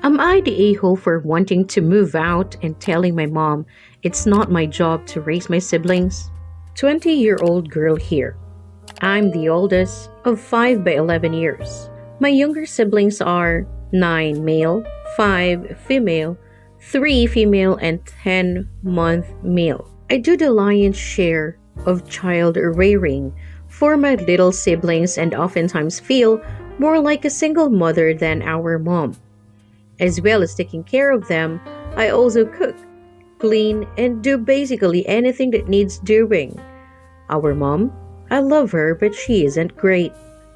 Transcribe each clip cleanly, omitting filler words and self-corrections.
Am I the a-hole for wanting to move out and telling my mom it's not my job to raise my siblings? 20-year-old girl here. I'm the oldest of 5 by 11 years. My younger siblings are 9 male, 5 female, 3 female, and 10-month male. I do the lion's share of child rearing for my little siblings and oftentimes feel more like a single mother than our mom. As well as taking care of them, I also cook, clean, and do basically anything that needs doing. Our mom, I love her, but she isn't great.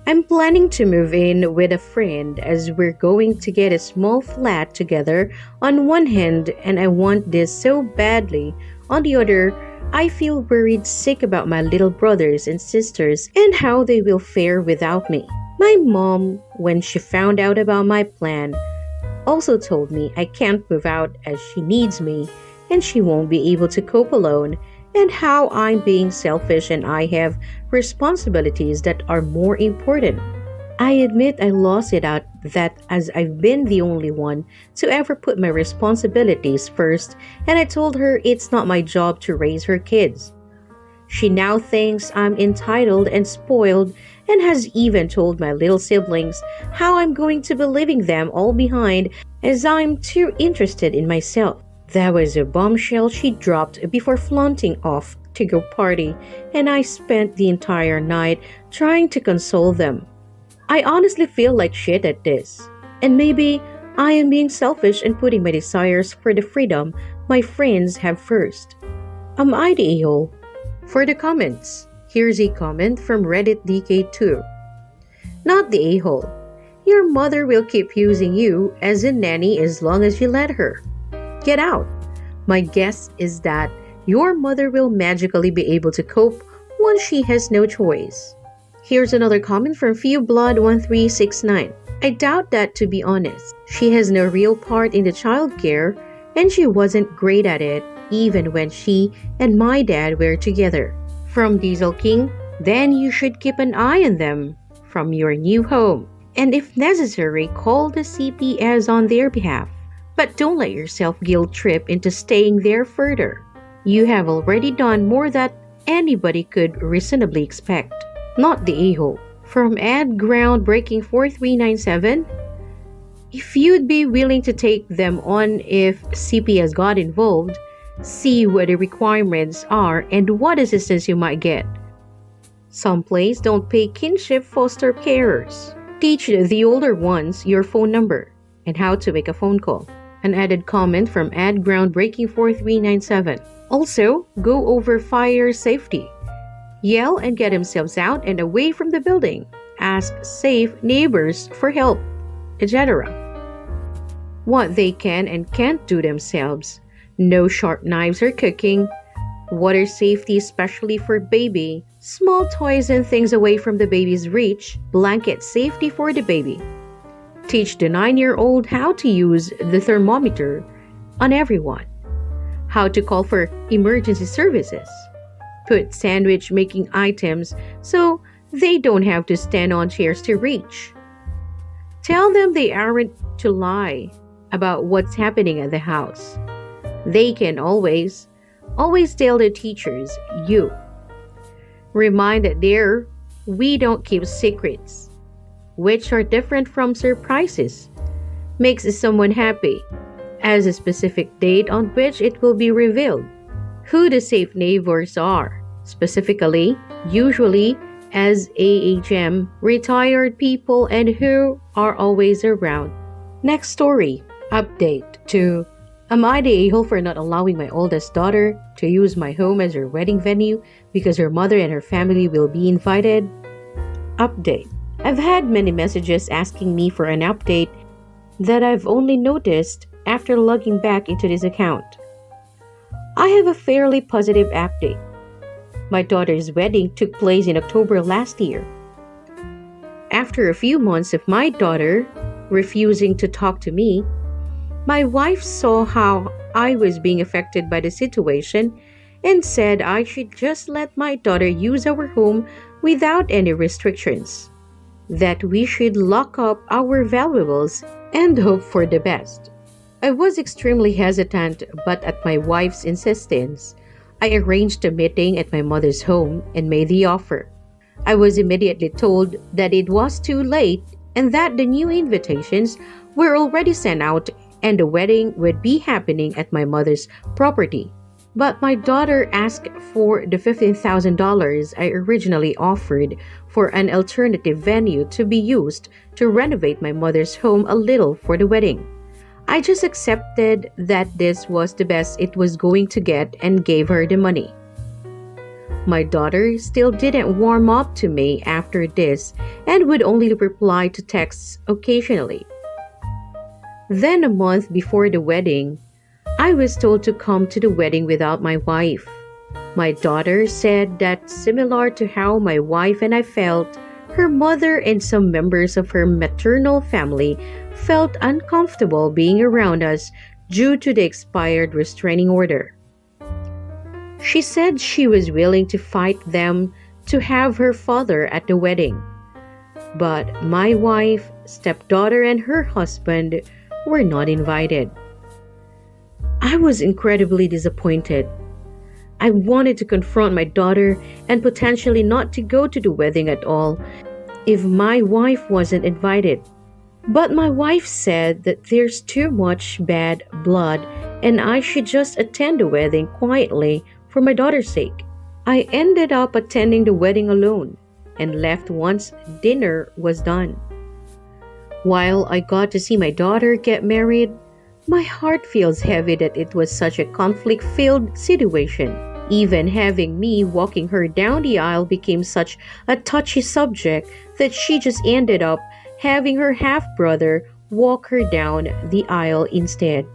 I'm planning to move in with a friend as we're going to get a small flat together on one hand, and I want this so badly. On the other, I feel worried sick about my little brothers and sisters and how they will fare without me. My mom, when she found out about my plan, also told me I can't move out as she needs me and she won't be able to cope alone, and how I'm being selfish and I have responsibilities that are more important. I admit I lost it out that as I've been the only one to ever put my responsibilities first, and I told her it's not my job to raise her kids. She now thinks I'm entitled and spoiled and has even told my little siblings how I'm going to be leaving them all behind as I'm too interested in myself. That was a bombshell she dropped before flaunting off to go party, and I spent the entire night trying to console them. I honestly feel like shit at this, and maybe I am being selfish and putting my desires for the freedom my friends have first. Am I the a-hole? For the comments, here's a comment from Reddit DK2. Not the a-hole. Your mother will keep using you as a nanny as long as you let her. Get out. My guess is that your mother will magically be able to cope once she has no choice. Here's another comment from FewBlood1369. I doubt that, to be honest. She has no real part in the childcare and she wasn't great at it even when she and my dad were together. From Diesel King, then you should keep an eye on them from your new home, and if necessary, call the CPS on their behalf. But don't let yourself guilt trip into staying there further. You have already done more than anybody could reasonably expect. Not the a-hole. From Ad Groundbreaking 4397, if you'd be willing to take them on if CPS got involved, see what the requirements are and what assistance you might get. Some places don't pay kinship foster carers. Teach the older ones your phone number and how to make a phone call. An added comment from Ad Groundbreaking 4397. Also, go over fire safety. Yell and get themselves out and away from the building. Ask safe neighbors for help, etc. What they can and can't do themselves. No sharp knives or cooking. Water safety, especially for baby. Small toys and things away from the baby's reach. Blanket safety for the baby. Teach the 9-year-old how to use the thermometer on everyone. How to call for emergency services. Put sandwich making items so they don't have to stand on chairs to reach. Tell them they aren't to lie about what's happening at the house. They can always tell their teachers, you. Remind that we don't keep secrets, which are different from surprises. Makes someone happy, as a specific date on which it will be revealed. Who the safe neighbors are, specifically, usually as AHM, retired people and who are always around. Next story, update to am I the a-hole for not allowing my oldest daughter to use my home as her wedding venue because her mother and her family will be invited? Update. I've had many messages asking me for an update that I've only noticed after logging back into this account. I have a fairly positive update. My daughter's wedding took place in October last year. After a few months of my daughter refusing to talk to me, my wife saw how I was being affected by the situation and said I should just let my daughter use our home without any restrictions. that we should lock up our valuables and hope for the best. I was extremely hesitant, but at my wife's insistence, I arranged a meeting at my mother's home and made the offer. I was immediately told that it was too late and that the new invitations were already sent out and the wedding would be happening at my mother's property. But my daughter asked for the $15,000 I originally offered for an alternative venue to be used to renovate my mother's home a little for the wedding. I just accepted that this was the best it was going to get and gave her the money. My daughter still didn't warm up to me after this and would only reply to texts occasionally. Then, a month before the wedding, I was told to come to the wedding without my wife. My daughter said that, similar to how my wife and I felt, her mother and some members of her maternal family felt uncomfortable being around us due to the expired restraining order. She said she was willing to fight them to have her father at the wedding. But my wife, stepdaughter, and her husband were not invited. I was incredibly disappointed. I wanted to confront my daughter and potentially not to go to the wedding at all if my wife wasn't invited. But my wife said that there's too much bad blood and I should just attend the wedding quietly for my daughter's sake. I ended up attending the wedding alone and left once dinner was done. While I got to see my daughter get married, my heart feels heavy that it was such a conflict-filled situation. Even having me walking her down the aisle became such a touchy subject that she just ended up having her half-brother walk her down the aisle instead.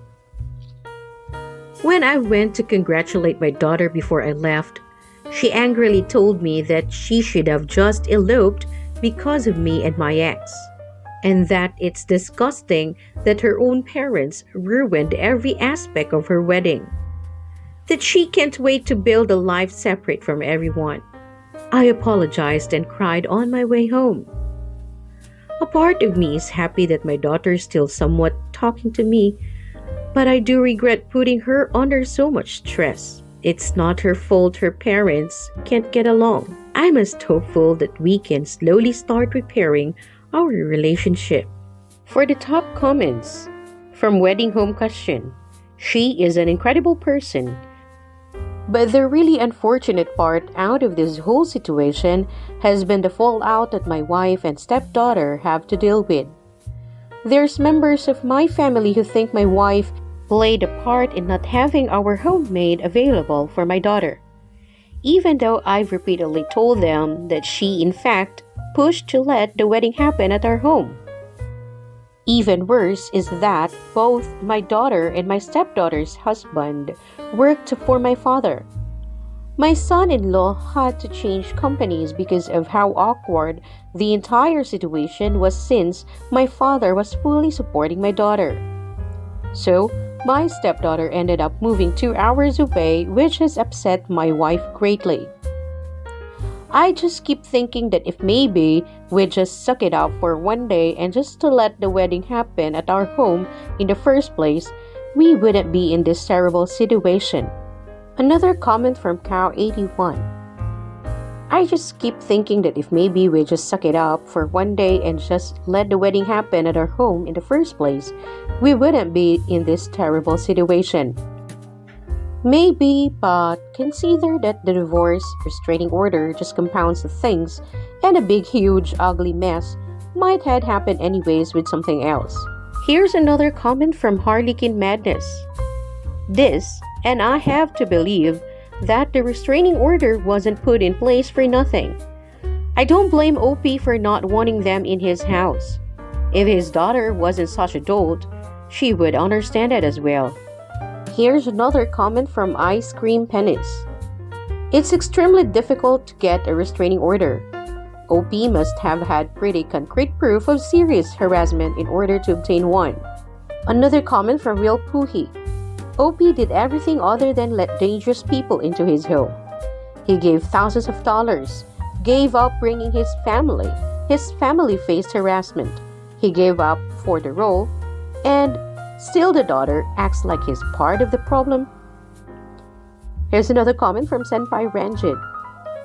When I went to congratulate my daughter before I left, she angrily told me that she should have just eloped because of me and my ex, and that it's disgusting that her own parents ruined every aspect of her wedding, that she can't wait to build a life separate from everyone. I apologized and cried on my way home. A part of me is happy that my daughter is still somewhat talking to me, but I do regret putting her under so much stress. It's not her fault her parents can't get along. I'm just hopeful that we can slowly start repairing our relationship. For the top comments from Wedding Home Question, she is an incredible person. But the really unfortunate part out of this whole situation has been the fallout that my wife and stepdaughter have to deal with. There's members of my family who think my wife played a part in not having our home made available for my daughter, even though I've repeatedly told them that she in fact pushed to let the wedding happen at our home. Even worse is that both my daughter and my stepdaughter's husband worked for my father. My son-in-law had to change companies because of how awkward the entire situation was since my father was fully supporting my daughter. So, my stepdaughter ended up moving 2 hours away, which has upset my wife greatly. I just keep thinking that if maybe we just suck it up for one day and just to let the wedding happen at our home in the first place, we wouldn't be in this terrible situation. Another comment from Cow81. I just keep thinking that if maybe we just suck it up for one day and just let the wedding happen at our home in the first place, we wouldn't be in this terrible situation. Maybe, but consider that the divorce restraining order just compounds the things and a big, huge, ugly mess might have happened anyways with something else. Here's another comment from Harlequin Madness. This, and I have to believe that the restraining order wasn't put in place for nothing. I don't blame OP for not wanting them in his house. If his daughter wasn't such a dolt, she would understand it as well. Here's another comment from Ice Cream Pennies. It's extremely difficult to get a restraining order. OP must have had pretty concrete proof of serious harassment in order to obtain one. Another comment from Real Puhi. OP did everything other than let dangerous people into his home. He gave thousands of dollars, gave up bringing his family. his family faced harassment. He gave up for the role, and still the daughter acts like he's part of the problem. Here's another comment from Senpai Ranjit.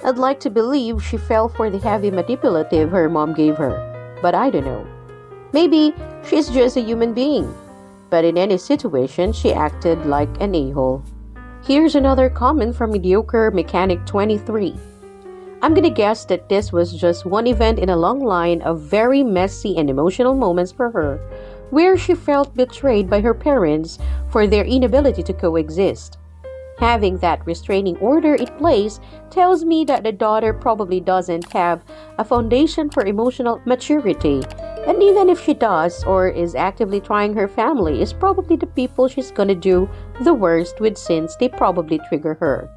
I'd like to believe she fell for the heavy manipulative her mom gave her, but I don't know. Maybe she's just a human being, but in any situation, she acted like an a-hole. Here's another comment from Mediocre Mechanic 23. I'm gonna guess that this was just one event in a long line of very messy and emotional moments for her, where she felt betrayed by her parents for their inability to coexist. Having that restraining order in place tells me that the daughter probably doesn't have a foundation for emotional maturity, and even if she does or is actively trying, her family is probably the people she's gonna do the worst with since they probably trigger her.